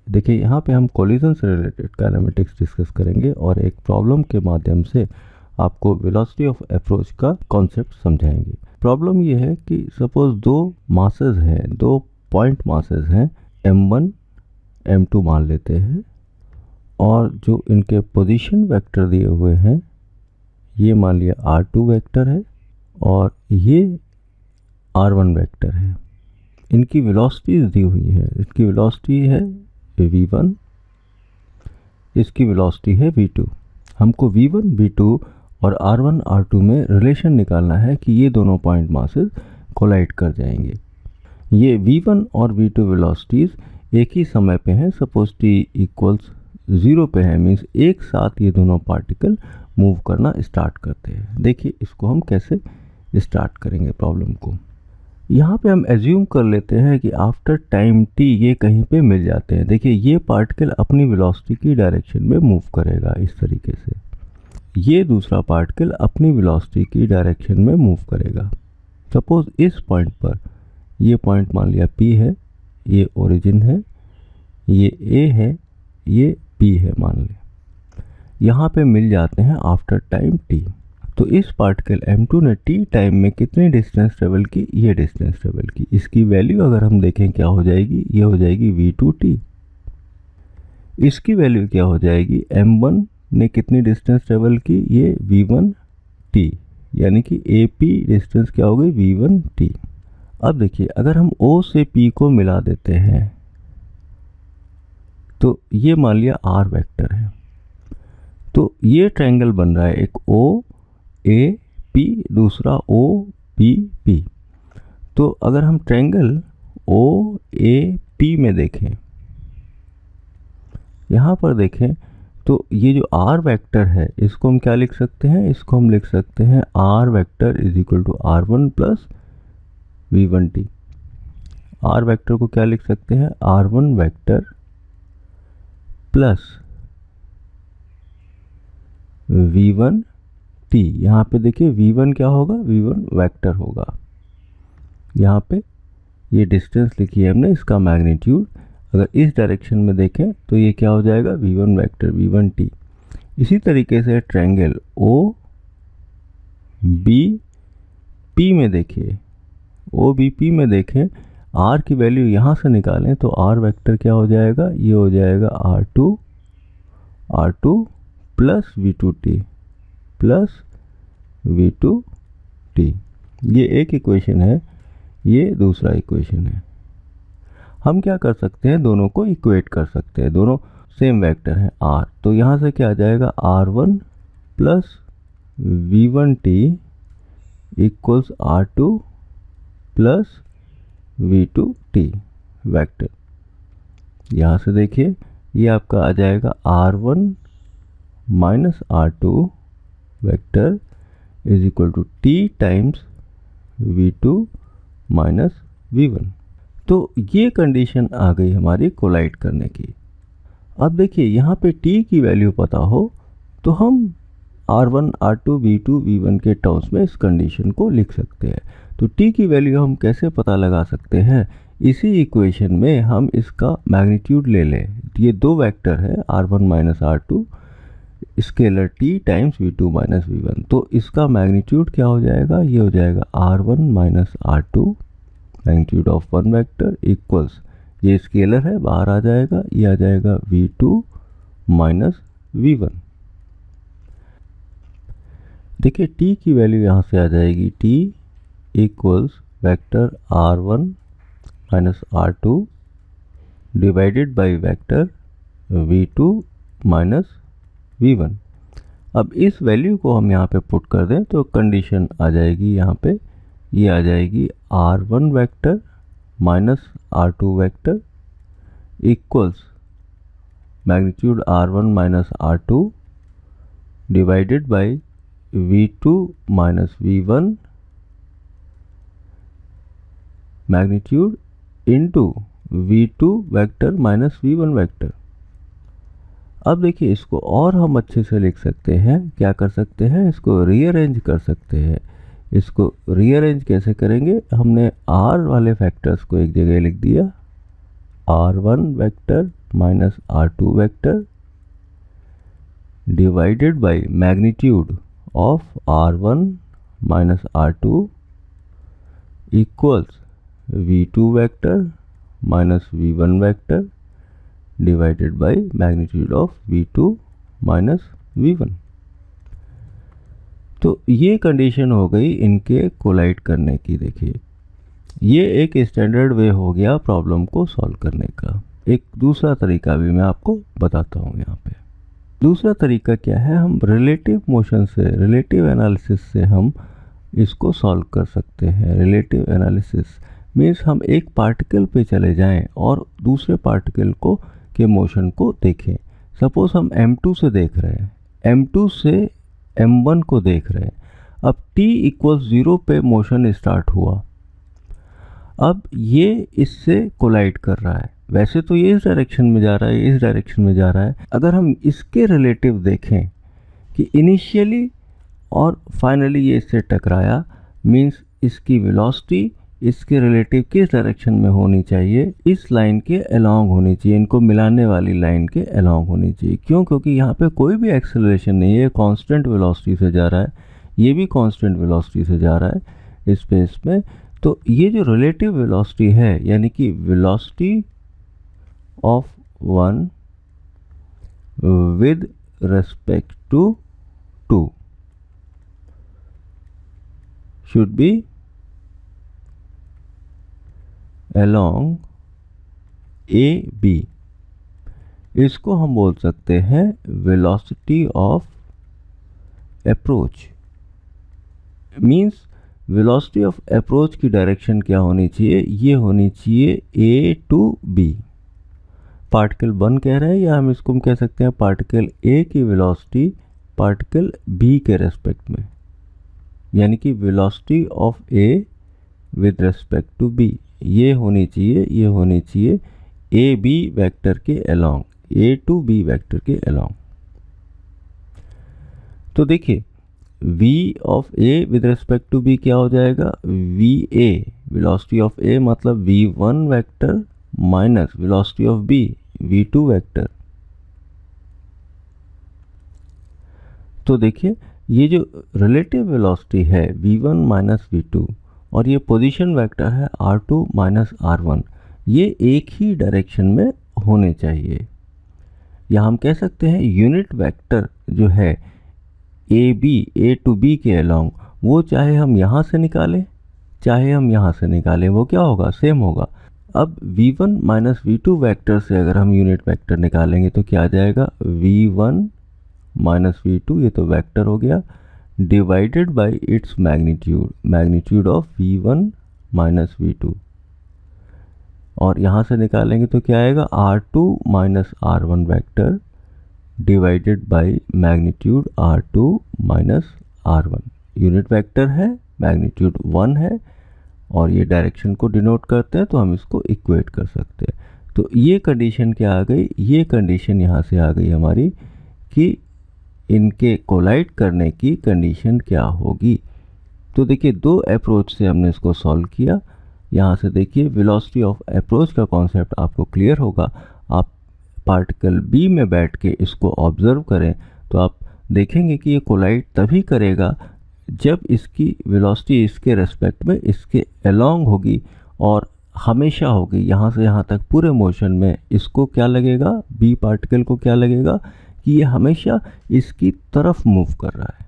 देखिए यहाँ पे हम कोलिजन से रिलेटेड काइनेमेटिक्स डिस्कस करेंगे और एक प्रॉब्लम के माध्यम से आपको वेलोसिटी ऑफ अप्रोच का कॉन्सेप्ट समझाएंगे। प्रॉब्लम ये है कि सपोज दो मासेस हैं, दो पॉइंट मासेस हैं, m1 m2 मान लेते हैं, और जो इनके पोजीशन वेक्टर दिए हुए हैं ये मान लिया r2 वेक्टर है और ये r1 वेक्टर है। इनकी वेलोसिटीज दी हुई है, इसकी वेलोसिटी है v1, इसकी वेलोसिटी है v2। हमको v1 v2 और r1 r2 में रिलेशन निकालना है कि ये दोनों पॉइंट मासेस कोलाइड कर जाएंगे। ये v1 और v2 वेलोसिटीज एक ही समय पे हैं, सपोज t इक्वल्स 0 पे है, मीन्स एक साथ ये दोनों पार्टिकल मूव करना स्टार्ट करते हैं। देखिए इसको हम कैसे स्टार्ट करेंगे प्रॉब्लम को। यहाँ पे हम एज्यूम कर लेते हैं कि आफ्टर टाइम t ये कहीं पे मिल जाते हैं। देखिए ये पार्टिकल अपनी वेलोसिटी की डायरेक्शन में मूव करेगा इस तरीके से, ये दूसरा पार्टिकल अपनी वेलोसिटी की डायरेक्शन में मूव करेगा। सपोज इस पॉइंट पर, ये पॉइंट मान लिया P है, ये ओरिजिन है, ये A है, ये B है मान लिया। यहाँ पे मिल जाते हैं आफ्टर टाइम t। तो इस पार्टिकल m2 ने t टाइम में कितनी डिस्टेंस ट्रेवल की, ये डिस्टेंस ट्रेवल की। इसकी वैल्यू अगर हम देखें क्या हो जाएगी, ये हो जाएगी v2t। इसकी वैल्यू क्या हो जाएगी, m1 ने कितनी डिस्टेंस ट्रेवल की, ये v1t, यानी कि AP डिस्टेंस क्या हो गई, v1t। अब देखिए अगर हम O से P को मिला देते हैं तो ये मान लिया r वेक्टर है, तो ये ट्रायंगल बन रहा है, एक OAP, दूसरा OBP। तो अगर हम ट्रायंगल OAP में देखें, यहाँ पर देखें, तो ये जो r वेक्टर है इसको हम क्या लिख सकते हैं, इसको हम लिख सकते हैं r vector is equal to r1 plus v1t। r vector को क्या लिख सकते हैं, r1 वेक्टर प्लस v1t। यहाँ पे देखिए v1 क्या होगा, v1 वेक्टर होगा। यहाँ पे ये डिस्टेंस लिखी है हमने, इसका मैग्नीट्यूड अगर इस डायरेक्शन में देखें तो ये क्या हो जाएगा, v1 वेक्टर v1t। इसी तरीके से ट्रायंगल OBP में देखिए, OBP में देखें, r की वैल्यू यहाँ से निकालें तो r वेक्टर क्या हो जाएगा, ये हो जाएगा r2 plus v2t plus v2t। ये एक इक्वेशन है, ये दूसरा इक्वेशन है। हम क्या कर सकते हैं, दोनों को इक्वेट कर सकते हैं, दोनों सेम वेक्टर हैं r। तो यहाँ से क्या आ जाएगा, r1 plus v1t equals r2 plus v2t vector. यहाँ से देखिए ये आपका आ जाएगा r1 minus r2 vector is equal to t times v2 minus v1। तो ये कंडीशन आ गई हमारी कोलाइड करने की। अब देखिए यहाँ पे t की वैल्यू पता हो तो हम r1 r2 v2 v1 के टर्म्स में इस कंडीशन को लिख सकते हैं। तो t की वैल्यू हम कैसे पता लगा सकते हैं, इसी इक्वेशन में हम इसका मैग्नीट्यूड ले लें। ये दो वेक्टर है r1 minus r2 scalar t times v2 minus v1। तो इसका मैग्नीट्यूड क्या हो जाएगा, ये हो जाएगा r1 minus r2 magnitude of one vector equals, ये स्केलर है बाहर आ जाएगा, ये आ जाएगा v2 माइनस v1। देखिए t की वैल्यू यहाँ से आ जाएगी, t equals vector r1 minus r2 divided by vector v2 minus v1। अब इस वैल्यू को हम यहाँ पे पुट कर दें तो कंडीशन आ जाएगी, यहाँ पे ये आ जाएगी r1 vector minus r2 vector equals magnitude r1 minus r2 divided by v2 minus v1 magnitude into v2 vector minus v1 vector. अब देखिए इसको और हम अच्छे से लिख सकते हैं, क्या कर सकते हैं, इसको रीअरेंज कर सकते हैं। इसको रीअरेंज कैसे करेंगे, हमने r वाले फैक्टर्स को एक जगह लिख दिया, r1 vector minus R2 vector divided by magnitude of R1 minus R2 equals V2 vector minus V1 vector divided by magnitude of V2 minus V1। तो ये कंडीशन हो गई इनके कोलाइड करने की। देखिए ये एक स्टैंडर्ड वे हो गया प्रॉब्लम को सॉल्व करने का। एक दूसरा तरीका भी मैं आपको बताता हूँ यहाँ पे। दूसरा तरीका क्या है, हम रिलेटिव मोशन से, रिलेटिव एनालिसिस से हम इसको सॉल्व कर सकते हैं। रिलेटिव एनालिसिस मीन्स हम एक पार्टिकल पे चले जाएं और दूसरे पार्टिकल को के मोशन को देखें। सपोज हम m2 से देख रहे हैं, m2 से m1 को देख रहे हैं। अब t इक्वल्स 0 पे मोशन स्टार्ट हुआ, अब ये इससे कोलाइड कर रहा है। वैसे तो ये इस डायरेक्शन में जा रहा है, इस डायरेक्शन में जा रहा है। अगर हम इसके रिलेटिव देखें कि इनिशियली और फाइनली ये इससे टकराया, मीन्स इसकी वेलोसिटी इसके रिलेटिव किस डायरेक्शन में होनी चाहिए, इस लाइन के अलोंग होनी चाहिए, इनको मिलाने वाली लाइन के अलोंग होनी चाहिए। क्यों? क्योंकि यहाँ पे कोई भी एक्सेलरेशन नहीं है, कांस्टेंट वेलोसिटी से जा रहा है, ये भी कांस्टेंट वेलोसिटी से जा रहा है स्पेस में। तो ये जो रिलेटिव वेलोसिटी है, यानी कि velocity of one with respect to two should be along AB। इसको हम बोल सकते हैं velocity of approach. Means velocity of approach की डायरेक्शन क्या होनी चाहिए, ये होनी चाहिए A to B। पार्टिकल 1 कह रहे हैं, या हम इसको कह सकते हैं पार्टिकल A की वेलोसिटी पार्टिकल B के रेस्पेक्ट में, यानी कि velocity of A with respect to B ये होनी चाहिए ए बी वेक्टर के along, A to B vector के अलोंग। तो देखिए V of A with respect to B क्या हो जाएगा, VA वेलोसिटी ऑफ A मतलब V1 vector minus velocity of B V2 vector. तो देखिए ये जो रिलेटिव वेलोसिटी है V1 माइनस V2 और ये पोजीशन वेक्टर है R2 माइनस R1, ये एक ही डायरेक्शन में होने चाहिए। या हम कह सकते हैं यूनिट वेक्टर जो है A to B के अलोंग, वो चाहे हम यहाँ से निकालें चाहे हम यहाँ से निकालें, वो क्या होगा, सेम होगा। अब V1 माइनस V2 वेक्टर से अगर हम यूनिट वेक्टर निकालेंगे तो क्या आ जाएगा, V1 माइनस V2, ये तो वेक्टर हो गया, divided by its magnitude, magnitude of V1 minus V2। और यहाँ से निकालेंगे तो क्या आएगा, R2 minus R1 vector divided by magnitude R2 minus R1। Unit vector है, मैग्नीट्यूड 1 है और ये डायरेक्शन को डिनोट करते हैं, तो हम इसको इक्वेट कर सकते हैं। तो ये कंडीशन क्या आ गई, ये कंडीशन यहाँ से आ गई हमारी कि इनके कोलाइड करने की कंडीशन क्या होगी। तो देखिए दो अप्रोच से हमने इसको सॉल्व किया। यहाँ से देखिए वेलोसिटी ऑफ अप्रोच का कॉन्सेप्ट आपको क्लियर होगा। आप पार्टिकल B में बैठ के इसको ऑब्जर्व करें तो आप देखेंगे कि ये कोलाइड तभी करेगा जब इसकी वेलोसिटी इसके रेस्पेक्ट में इसके अलोंग होगी और हमेशा होगी। यहाँ से यहाँ तक पूरे मोशन में इसको क्या लगेगा, B पार्टिकल को क्या लगेगा कि ये हमेशा इसकी तरफ मूव कर रहा है।